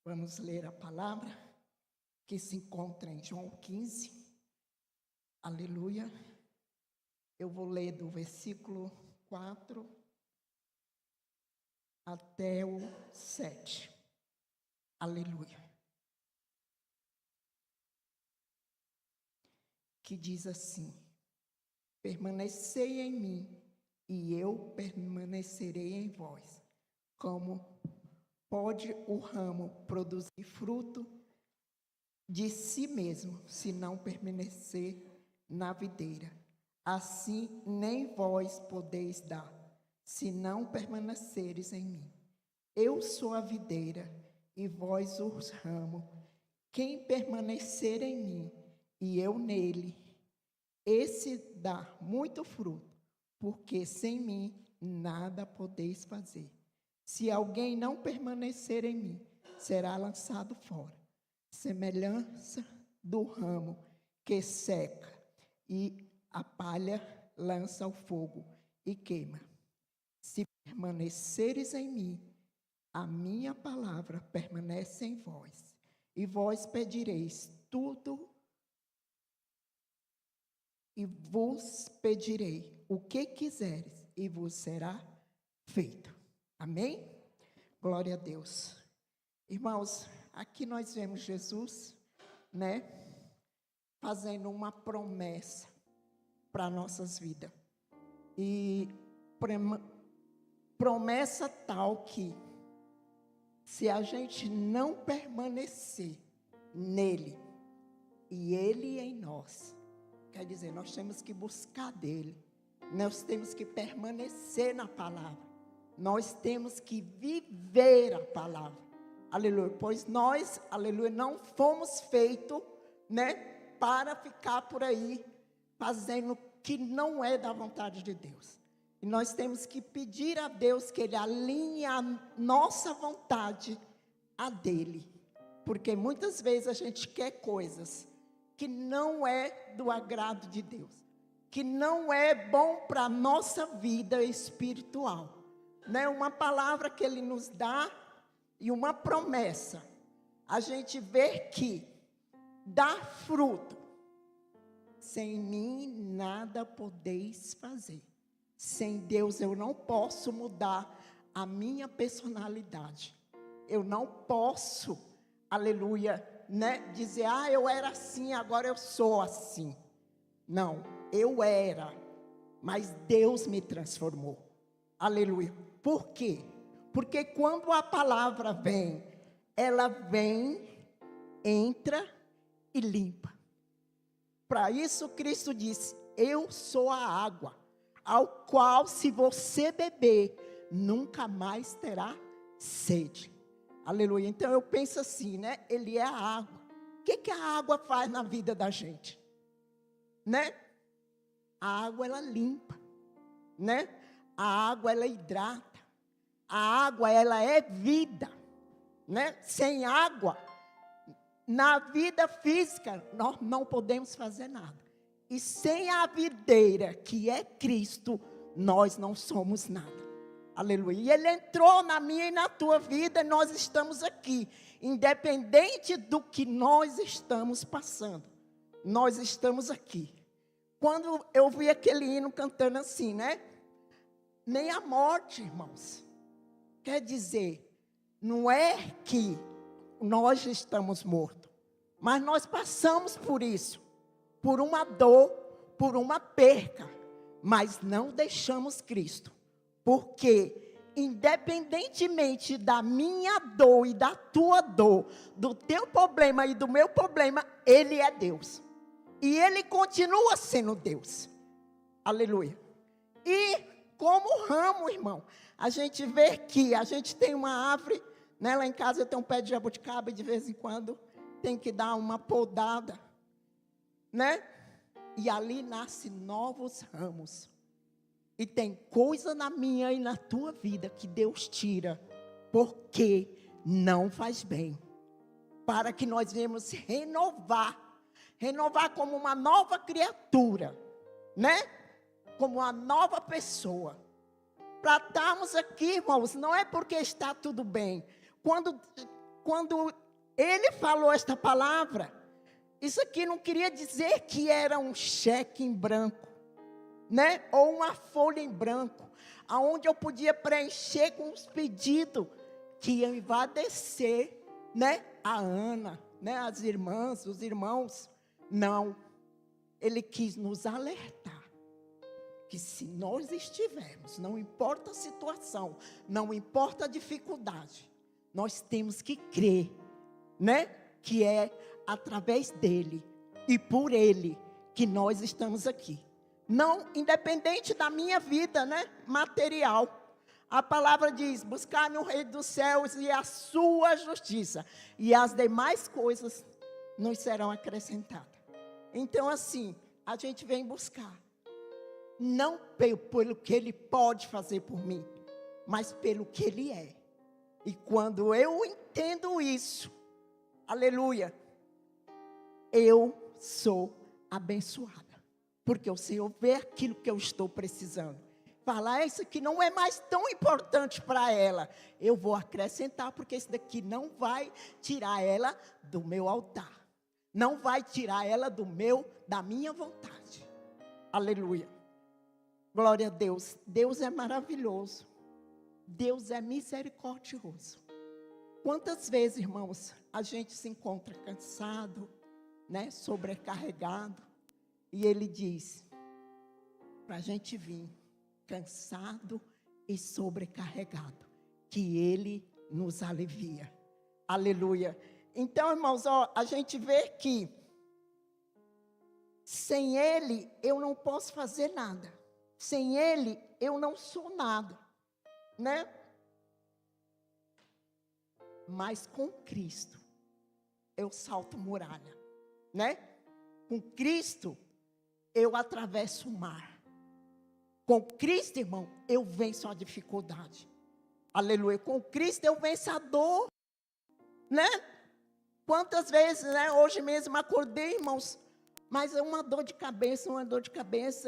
Vamos ler a palavra que se encontra em João 15. Aleluia. Eu vou ler do versículo 4 até o 7. Aleluia. Que diz assim: permanecei em mim, e eu permanecerei em vós. Como pode o ramo produzir fruto de si mesmo, se não permanecer na videira? Assim nem vós podeis dar, se não permaneceres em mim. Eu sou a videira, e vós os ramos. Quem permanecer em mim, e eu nele, esse dá muito fruto, porque sem mim nada podeis fazer. Se alguém não permanecer em mim, será lançado fora, semelhança do ramo que seca, e a palha lança ao fogo e queima. Se permaneceres em mim, a minha palavra permanece em vós, e vós pedireis tudo, e vos pedirei o que quiseres, e vos será feito. Amém? Glória a Deus. Irmãos, aqui nós vemos Jesus, né, fazendo uma promessa para nossas vidas. E promessa tal que, se a gente não permanecer nele e ele em nós, quer dizer, nós temos que buscar dele, nós temos que permanecer na palavra, nós temos que viver a palavra, aleluia, pois nós, aleluia, não fomos feitos, né, para ficar por aí fazendo o que não é da vontade de Deus. E nós temos que pedir a Deus que Ele alinhe a nossa vontade a dele, porque muitas vezes a gente quer coisas que não é do agrado de Deus, que não é bom para a nossa vida espiritual, né? Uma palavra que Ele nos dá e uma promessa, a gente vê que dá fruto. Sem mim nada podeis fazer. Sem Deus eu não posso mudar a minha personalidade. Eu não posso, aleluia, né, dizer, eu era assim, agora eu sou assim. Não, eu era, mas Deus me transformou. Aleluia. Por quê? Porque quando a palavra vem, ela vem, entra e limpa. Para isso Cristo disse, eu sou a água, ao qual se você beber, nunca mais terá sede. Aleluia. Então eu penso assim, né? Ele é a água. O que a água faz na vida da gente? Né? A água ela limpa, né? A água ela hidrata. A água ela é vida, né? Sem água, na vida física, nós não podemos fazer nada. E sem a videira, que é Cristo, nós não somos nada. Aleluia. E Ele entrou na minha e na tua vida, e nós estamos aqui. Independente do que nós estamos passando, nós estamos aqui. Quando eu vi aquele hino cantando assim, né? Nem a morte, irmãos. Quer dizer, não é que nós estamos mortos, mas nós passamos por isso, por uma dor, por uma perca, mas não deixamos Cristo, porque independentemente da minha dor e da tua dor, do teu problema e do meu problema, Ele é Deus, e Ele continua sendo Deus, aleluia. E como ramo, irmão, a gente vê que a gente tem uma árvore, né? Lá em casa eu tenho um pé de jabuticaba e de vez em quando tem que dar uma podada, né? E ali nascem novos ramos. E tem coisa na minha e na tua vida que Deus tira, porque não faz bem. Para que nós venhamos renovar como uma nova criatura, né? Como uma nova pessoa. Para estarmos aqui, irmãos, não é porque está tudo bem. quando ele falou esta palavra, isso aqui não queria dizer que era um cheque em branco, né? Ou uma folha em branco, aonde eu podia preencher com os pedidos que iam envadecer, né? A Ana, né? As irmãs, os irmãos. Não. Ele quis nos alertar que se nós estivermos, não importa a situação, não importa a dificuldade, nós temos que crer, né? Que é através dele e por ele que nós estamos aqui. Não, independente da minha vida, né? Material. A palavra diz, buscar-me o reino dos céus e a sua justiça, e as demais coisas nos serão acrescentadas. Então, assim, a gente vem buscar, não pelo que ele pode fazer por mim, mas pelo que ele é. E quando eu entendo isso, aleluia, eu sou abençoada, porque o Senhor vê aquilo que eu estou precisando. Falar, isso aqui não é mais tão importante para ela, eu vou acrescentar, porque isso daqui não vai tirar ela do meu altar, não vai tirar ela da minha vontade. Aleluia. Glória a Deus. Deus é maravilhoso. Deus é misericordioso. Quantas vezes, irmãos, a gente se encontra cansado, né, sobrecarregado, e ele diz para a gente vir cansado e sobrecarregado, que ele nos alivia. Aleluia. Então, irmãos, a gente vê que sem ele eu não posso fazer nada. Sem ele eu não sou nada, né? Mas com Cristo eu salto muralha, né? Com Cristo eu atravesso o mar. Com Cristo, irmão, eu venço a dificuldade. Aleluia. Com Cristo eu venço a dor, né? Quantas vezes, né? Hoje mesmo acordei, irmãos, mas é uma dor de cabeça,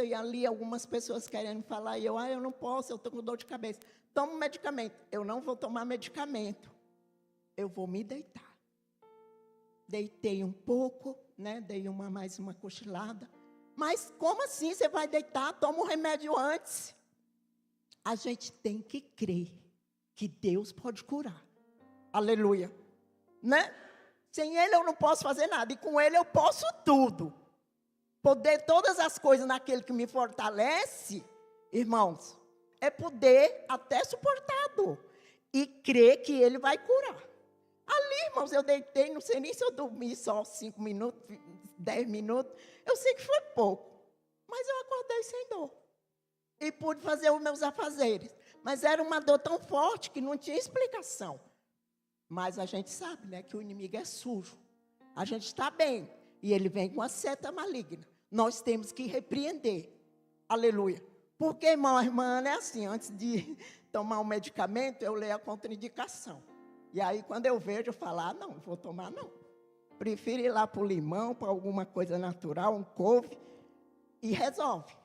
e ali algumas pessoas querendo falar, e eu não posso, eu estou com dor de cabeça. Tomo medicamento. Eu não vou tomar medicamento. Eu vou me deitar. Deitei um pouco, né? Dei mais uma cochilada. Mas como assim você vai deitar? Toma um remédio antes. A gente tem que crer que Deus pode curar. Aleluia. Né? Sem ele eu não posso fazer nada. E com ele eu posso tudo. Poder todas as coisas naquele que me fortalece, irmãos, é poder até suportar a dor. E crer que ele vai curar. Ali, irmãos, eu deitei, não sei nem se eu dormi só 5 minutos, 10 minutos. Eu sei que foi pouco, mas eu acordei sem dor. E pude fazer os meus afazeres. Mas era uma dor tão forte que não tinha explicação. Mas a gente sabe, né, que o inimigo é sujo. A gente está bem, e ele vem com a seta maligna. Nós temos que repreender. Aleluia. Porque, irmão, a irmã é assim, antes de tomar um medicamento, eu leio a contraindicação. E aí, quando eu vejo, eu falo, não vou tomar não. Prefiro ir lá para o limão, para alguma coisa natural, um couve, e resolve.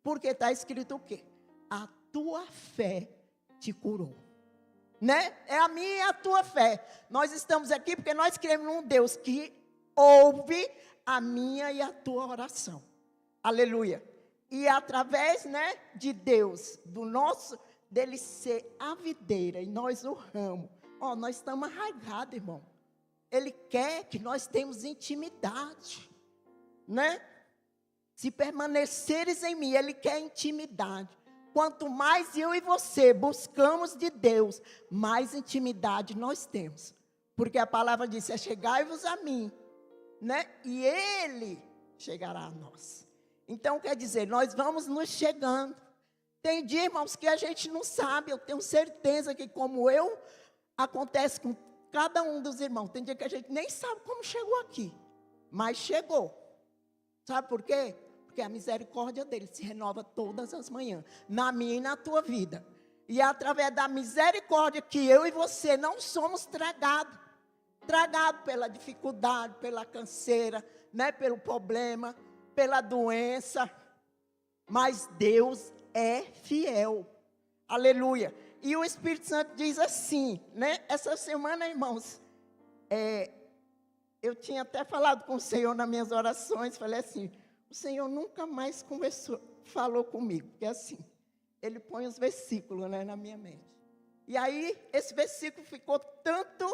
Porque está escrito o quê? A tua fé te curou. Né? É a minha e a tua fé. Nós estamos aqui porque nós cremos num Deus que ouve a minha e a tua oração. Aleluia. E através, né, de Deus, dele ser a videira e nós o ramo. Nós estamos arraigados, irmão. Ele quer que nós tenhamos intimidade, né? Se permaneceres em mim, ele quer intimidade. Quanto mais eu e você buscamos de Deus, mais intimidade nós temos. Porque a palavra diz, chegai-vos a mim, né? E ele chegará a nós. Então, quer dizer, nós vamos nos chegando. Tem dia, irmãos, que a gente não sabe. Eu tenho certeza que como acontece com cada um dos irmãos. Tem dia que a gente nem sabe como chegou aqui. Mas chegou. Sabe por quê? Porque a misericórdia dele se renova todas as manhãs. Na minha e na tua vida. E é através da misericórdia que eu e você não somos tragados. Tragados pela dificuldade, pela canseira, né? Pelo problema, pela doença. Mas Deus é fiel. Aleluia. E o Espírito Santo diz assim, né? Essa semana, irmãos, Eu tinha até falado com o Senhor nas minhas orações, falei assim, o Senhor nunca mais falou comigo, porque assim, Ele põe os versículos, né, na minha mente. E aí, esse versículo ficou tanto,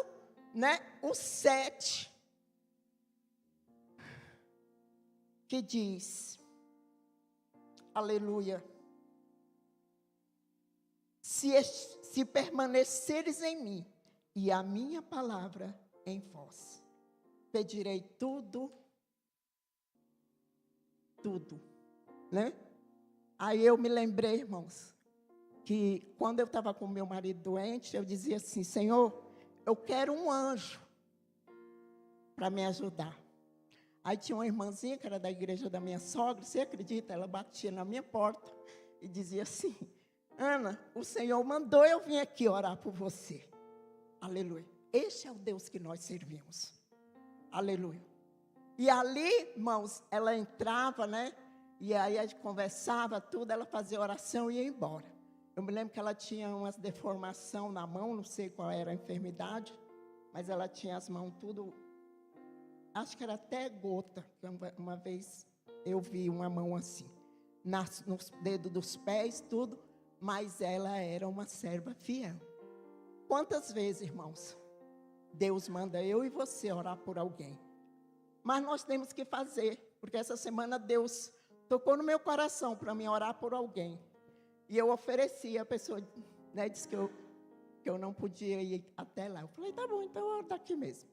né, o 7, que diz, aleluia, se permaneceres em mim, e a minha palavra em vós, pedirei tudo, né? Aí eu me lembrei, irmãos, que quando eu estava com meu marido doente, eu dizia assim, Senhor, eu quero um anjo para me ajudar. Aí tinha uma irmãzinha que era da igreja da minha sogra, você acredita? Ela batia na minha porta e dizia assim, Ana, o Senhor mandou eu vir aqui orar por você. Aleluia. Este é o Deus que nós servimos. Aleluia. E ali, irmãos, ela entrava, né? E aí a gente conversava, tudo, ela fazia oração e ia embora. Eu me lembro que ela tinha umas deformação na mão, não sei qual era a enfermidade, mas ela tinha as mãos tudo, acho que era até gota. Uma vez eu vi uma mão assim, nos dedos dos pés, tudo, mas ela era uma serva fiel. Quantas vezes, irmãos, Deus manda eu e você orar por alguém? Mas nós temos que fazer, porque essa semana Deus tocou no meu coração para me orar por alguém. E eu ofereci, a pessoa, né, disse que eu não podia ir até lá. Eu falei, tá bom, então eu oro daqui mesmo.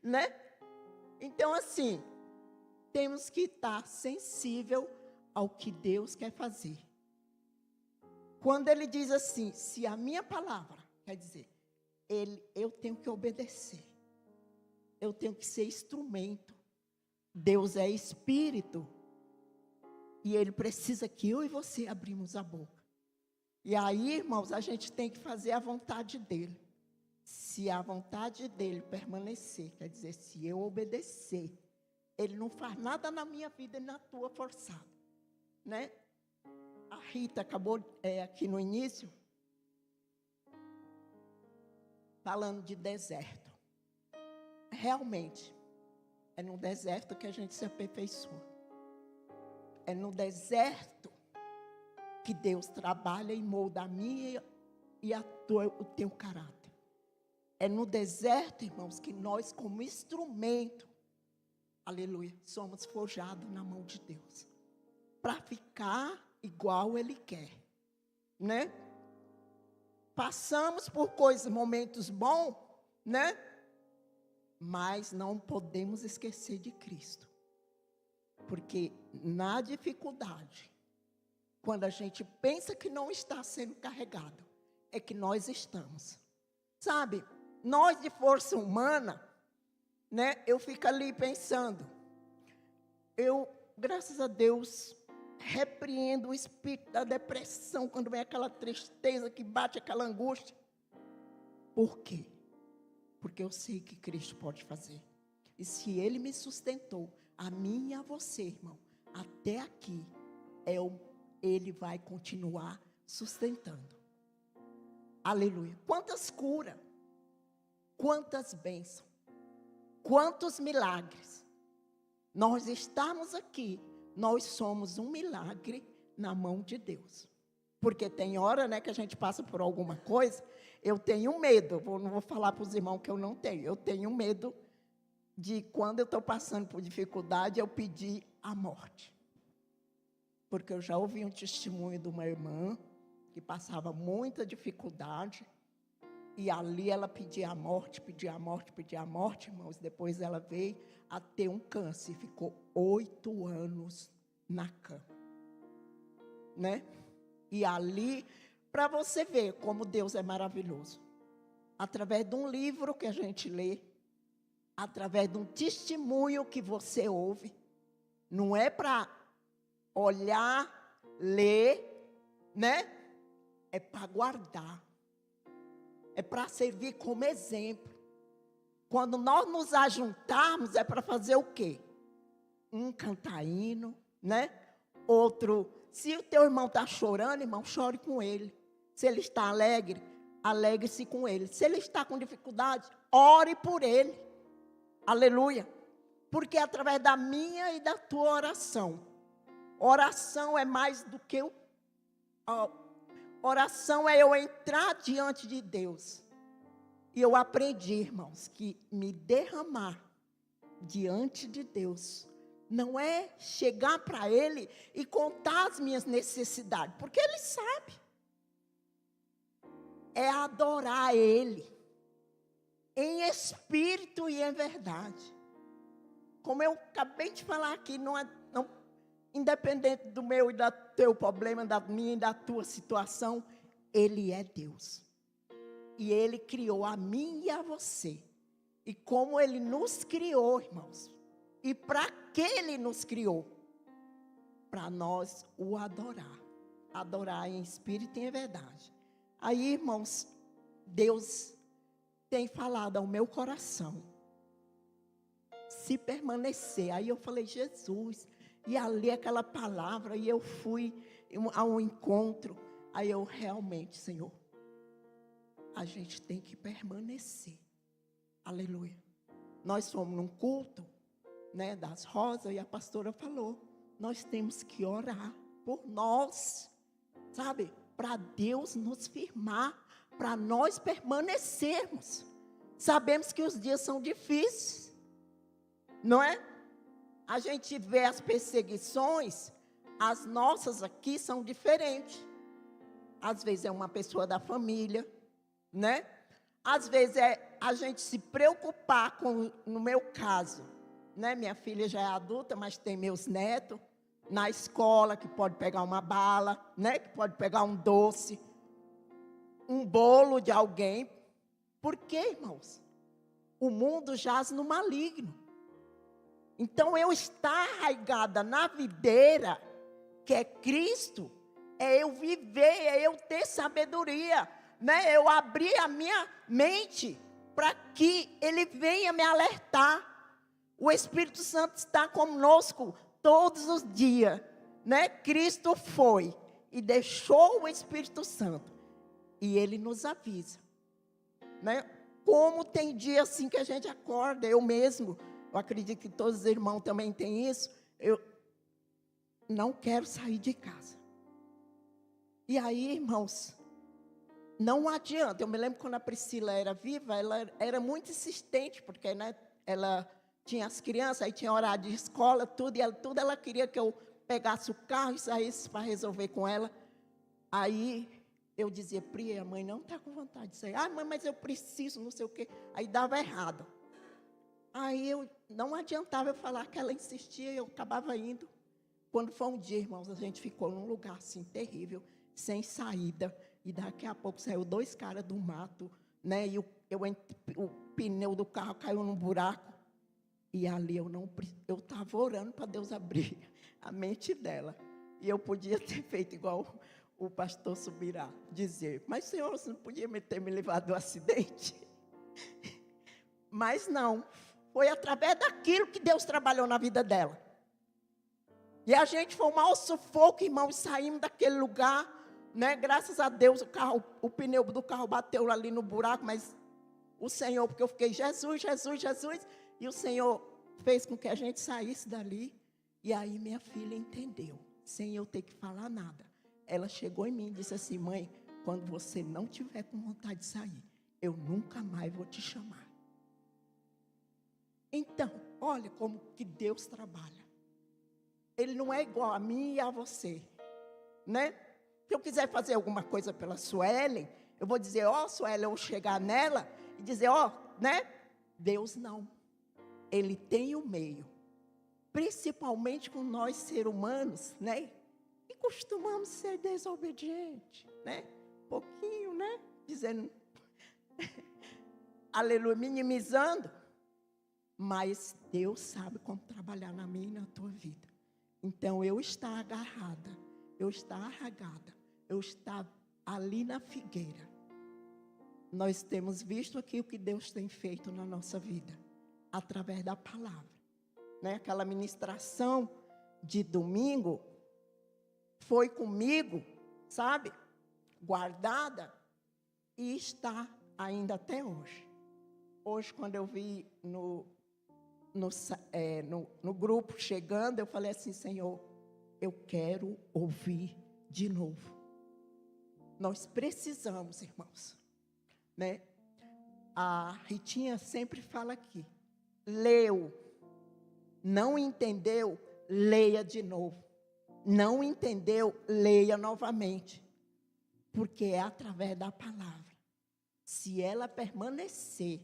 Né? Então, assim, temos que estar sensível ao que Deus quer fazer. Quando Ele diz assim, se a minha palavra, quer dizer, eu tenho que obedecer. Eu tenho que ser instrumento. Deus é espírito. E Ele precisa que eu e você abrimos a boca. E aí, irmãos, a gente tem que fazer a vontade dEle. Se a vontade dEle permanecer, quer dizer, se eu obedecer, Ele não faz nada na minha vida e na tua forçado. Né? A Rita acabou aqui no início, falando de deserto. Realmente, é no deserto que a gente se aperfeiçoa. É no deserto que Deus trabalha e molda a minha e o teu caráter. É no deserto, irmãos, que nós, como instrumento, aleluia, somos forjados na mão de Deus. Para ficar igual Ele quer. Né? Passamos por momentos bons, né? Mas não podemos esquecer de Cristo. Porque na dificuldade, quando a gente pensa que não está sendo carregado, é que nós estamos. Sabe, nós de força humana, né? Eu fico ali pensando, graças a Deus, repreendo o espírito da depressão, quando vem aquela tristeza que bate, aquela angústia. Por quê? Porque eu sei que Cristo pode fazer. E se Ele me sustentou, a mim e a você, irmão, até aqui, Ele vai continuar sustentando. Aleluia. Quantas curas, quantas bênçãos, quantos milagres. Nós estamos aqui, nós somos um milagre na mão de Deus. Porque tem hora, né, que a gente passa por alguma coisa, eu tenho medo, não vou falar para os irmãos que eu não tenho, eu tenho medo de quando eu estou passando por dificuldade, eu pedir a morte. Porque eu já ouvi um testemunho de uma irmã que passava muita dificuldade, e ali ela pedia a morte, irmãos, depois ela veio a ter um câncer, ficou 8 anos na cama. Né? E ali, para você ver como Deus é maravilhoso. Através de um livro que a gente lê, através de um testemunho que você ouve, não é para olhar, ler, né? É para guardar. É para servir como exemplo. Quando nós nos ajuntarmos, é para fazer o quê? Um cantar hino, né? Outro, se o teu irmão está chorando, irmão, chore com ele. Se ele está alegre, alegre-se com ele. Se ele está com dificuldade, ore por ele. Aleluia. Porque é através da minha e da tua oração. Oração é mais do que oração é eu entrar diante de Deus. E eu aprendi, irmãos, que me derramar diante de Deus não é chegar para Ele e contar as minhas necessidades, porque Ele sabe. É adorar Ele, em espírito e em verdade. Como eu acabei de falar aqui, independente do meu e do teu problema, da minha e da tua situação, Ele é Deus. E Ele criou a mim e a você. E como Ele nos criou, irmãos. E para que Ele nos criou? Para nós o adorar. Adorar em espírito e em verdade. Aí, irmãos, Deus tem falado ao meu coração. Se permanecer. Aí eu falei, Jesus. E ali aquela palavra. E eu fui a um encontro. Aí eu realmente, Senhor, a gente tem que permanecer. Aleluia. Nós fomos num culto, né, das rosas, e a pastora falou, nós temos que orar por nós, sabe? Para Deus nos firmar, para nós permanecermos. Sabemos que os dias são difíceis, não é? A gente vê as perseguições, as nossas aqui são diferentes. Às vezes é uma pessoa da família, né? Às vezes é a gente se preocupar com, no meu caso, né? Minha filha já é adulta, mas tem meus netos na escola, que pode pegar uma bala, né? Que pode pegar um doce, um bolo de alguém. Por quê, irmãos? O mundo jaz no maligno. Então, eu estar arraigada na videira, que é Cristo, é eu viver, é eu ter sabedoria, né? Eu abrir a minha mente para que Ele venha me alertar. O Espírito Santo está conosco todos os dias, né? Cristo foi e deixou o Espírito Santo e Ele nos avisa, né? Como tem dia assim que a gente acorda, eu mesmo, eu acredito que todos os irmãos também têm isso, eu não quero sair de casa. E aí, irmãos, não adianta. Eu me lembro quando a Priscila era viva, ela era muito insistente, porque, né, ela tinha as crianças, aí tinha horário de escola, tudo, e ela queria que eu pegasse o carro e saísse para resolver com ela. Aí eu dizia, Pri, a mãe não está com vontade de sair. Ah, mãe, mas eu preciso, não sei o quê. Aí dava errado. Aí não adiantava eu falar que ela insistia, eu acabava indo. Quando foi um dia, irmãos, a gente ficou num lugar assim terrível, sem saída. E daqui a pouco saiu 2 caras do mato, né? E o pneu do carro caiu num buraco. E ali eu estava orando para Deus abrir a mente dela. E eu podia ter feito igual o pastor Subirá, dizer, mas Senhor, você não podia ter me levado do acidente? Mas não, foi através daquilo que Deus trabalhou na vida dela. E a gente foi um mau sufoco, irmãos, saímos daquele lugar, né? Graças a Deus o pneu do carro bateu ali no buraco, mas o Senhor, porque eu fiquei, Jesus, Jesus, Jesus, e o Senhor fez com que a gente saísse dali. E aí minha filha entendeu, sem eu ter que falar nada. Ela chegou em mim e disse assim, mãe, quando você não tiver com vontade de sair, eu nunca mais vou te chamar. Então, olha como que Deus trabalha. Ele não é igual a mim e a você, né? Se eu quiser fazer alguma coisa pela Suelen, eu vou dizer, Suelen, eu vou chegar nela e dizer, né? Deus não. Ele tem o meio. Principalmente com nós, seres humanos, né? E costumamos ser desobedientes, né? Pouquinho, né? Dizendo, aleluia, minimizando. Mas Deus sabe como trabalhar na minha e na tua vida. Então, eu estar agarrada, eu estar arragada, eu estar ali na figueira. Nós temos visto aqui o que Deus tem feito na nossa vida, através da palavra. Né? Aquela ministração de domingo foi comigo, sabe? Guardada. E está ainda até hoje. Hoje, quando eu vi no grupo chegando, eu falei assim, Senhor, eu quero ouvir de novo. Nós precisamos, irmãos, né? A Ritinha sempre fala aqui, leu, não entendeu, leia de novo. Não entendeu, leia novamente. Porque é através da palavra. Se ela permanecer,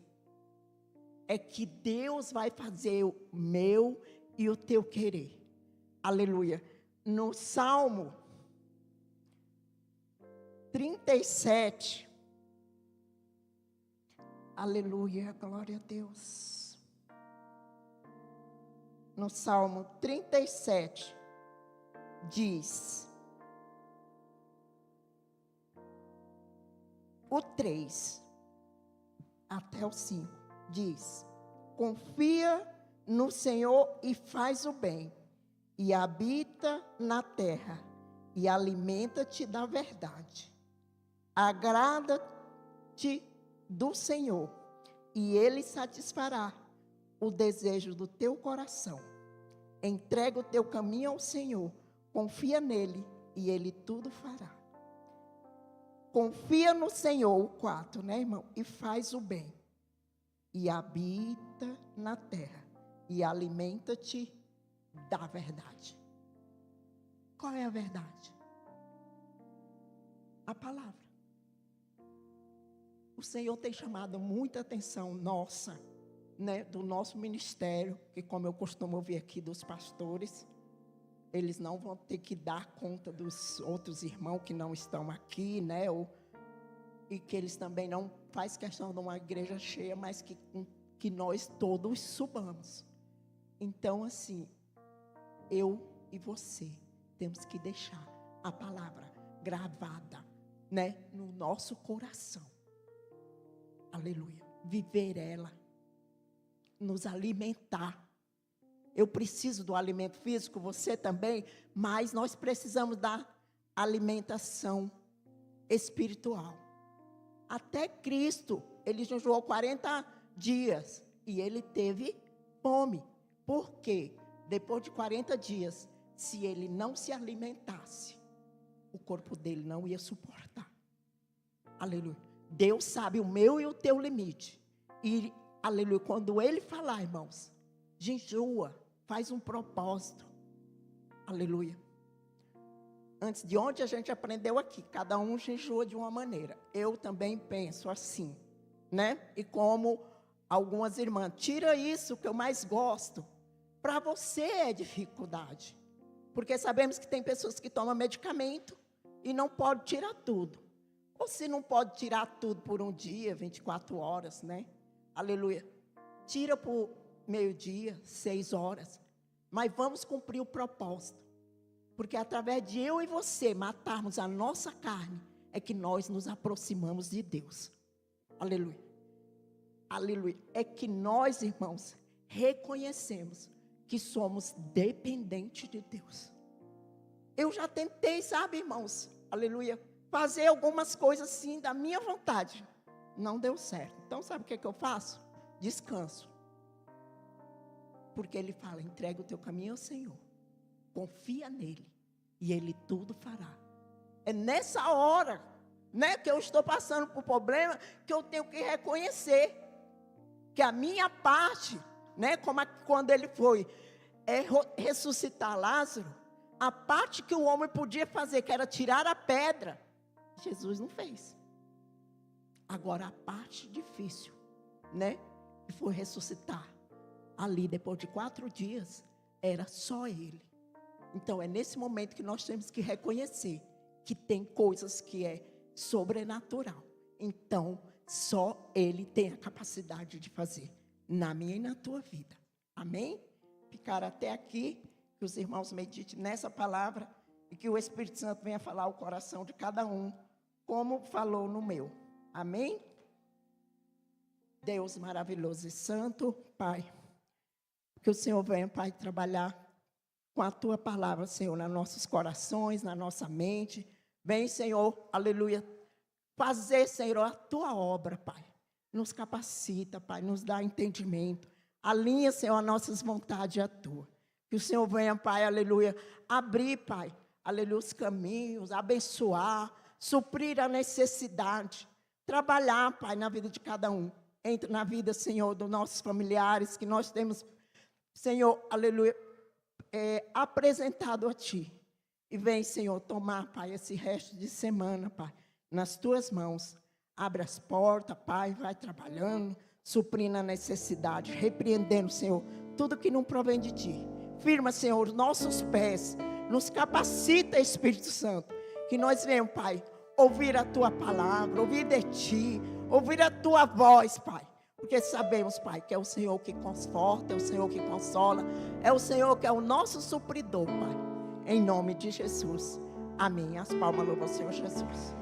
é que Deus vai fazer o meu e o teu querer. Aleluia. No Salmo 37. Aleluia, glória a Deus. No Salmo 37, diz, o 3 até o 5, diz, confia no Senhor e faz o bem, e habita na terra, e alimenta-te da verdade. Agrada-te do Senhor, e Ele satisfará o desejo do teu coração. Entrega o teu caminho ao Senhor, confia nele, e Ele tudo fará. Confia no Senhor, o 4, né, irmão? E faz o bem, e habita na terra, e alimenta-te da verdade. Qual é a verdade? A palavra. O Senhor tem chamado muita atenção nossa, né, do nosso ministério, que como eu costumo ouvir aqui dos pastores, eles não vão ter que dar conta dos outros irmãos que não estão aqui, né, e que eles também não faz questão de uma igreja cheia, mas que nós todos subamos. Então, assim, eu e você temos que deixar a palavra gravada, né, no nosso coração. Aleluia. Viver ela, nos alimentar. Eu preciso do alimento físico, você também, mas nós precisamos da alimentação espiritual. Até Cristo, ele jejuou 40 dias e ele teve fome. Por quê? Depois de 40 dias, se ele não se alimentasse, o corpo dele não ia suportar. Aleluia. Deus sabe o meu e o teu limite. E, aleluia, quando ele falar, irmãos, jejua, faz um propósito. Aleluia. Antes de ontem a gente aprendeu aqui, cada um jejua de uma maneira. Eu também penso assim, né? E como algumas irmãs, tira isso que eu mais gosto. Para você é dificuldade. Porque sabemos que tem pessoas que tomam medicamento e não pode tirar tudo. Ou se não pode tirar tudo por um dia, 24 horas, né? Aleluia. Tira por meio-dia, 6 horas. Mas vamos cumprir o propósito. Porque através de eu e você matarmos a nossa carne, é que nós nos aproximamos de Deus. Aleluia. Aleluia. É que nós, irmãos, reconhecemos que somos dependentes de Deus. Eu já tentei, sabe, irmãos? Aleluia. Fazer algumas coisas assim da minha vontade. Não deu certo. Então, sabe o que eu faço? Descanso. Porque ele fala, entrega o teu caminho ao Senhor. Confia nele. E ele tudo fará. É nessa hora, né, que eu estou passando por problema, que eu tenho que reconhecer que a minha parte, né, como quando ele foi ressuscitar Lázaro, a parte que o homem podia fazer, que era tirar a pedra, Jesus não fez. Agora a parte difícil, né, que foi ressuscitar, ali depois de 4 dias, era só ele. Então é nesse momento que nós temos que reconhecer que tem coisas que é sobrenatural. Então só ele tem a capacidade de fazer na minha e na tua vida. Amém? Ficar até aqui, que os irmãos meditem nessa palavra e que o Espírito Santo venha falar ao coração de cada um, como falou no meu. Amém? Deus maravilhoso e santo, Pai, que o Senhor venha, Pai, trabalhar com a tua palavra, Senhor, nos nossos corações, na nossa mente. Vem, Senhor, aleluia, fazer, Senhor, a tua obra, Pai. Nos capacita, Pai, nos dá entendimento. Alinha, Senhor, as nossas vontades à tua. Que o Senhor venha, Pai, aleluia, abrir, Pai, aleluia, os caminhos, abençoar, suprir a necessidade, trabalhar, Pai, na vida de cada um. Entra na vida, Senhor, dos nossos familiares, que nós temos, Senhor, aleluia, apresentado a Ti. E vem, Senhor, tomar, Pai, esse resto de semana, Pai, nas Tuas mãos. Abre as portas, Pai, vai trabalhando, suprindo a necessidade, repreendendo, Senhor, tudo que não provém de Ti. Firma, Senhor, nossos pés, nos capacita, Espírito Santo, que nós venhamos, Pai, ouvir a Tua palavra, ouvir de Ti, ouvir a Tua voz, Pai. Porque sabemos, Pai, que é o Senhor que conforta, é o Senhor que consola, é o Senhor que é o nosso supridor, Pai. Em nome de Jesus. Amém. As palmas louvam ao Senhor Jesus.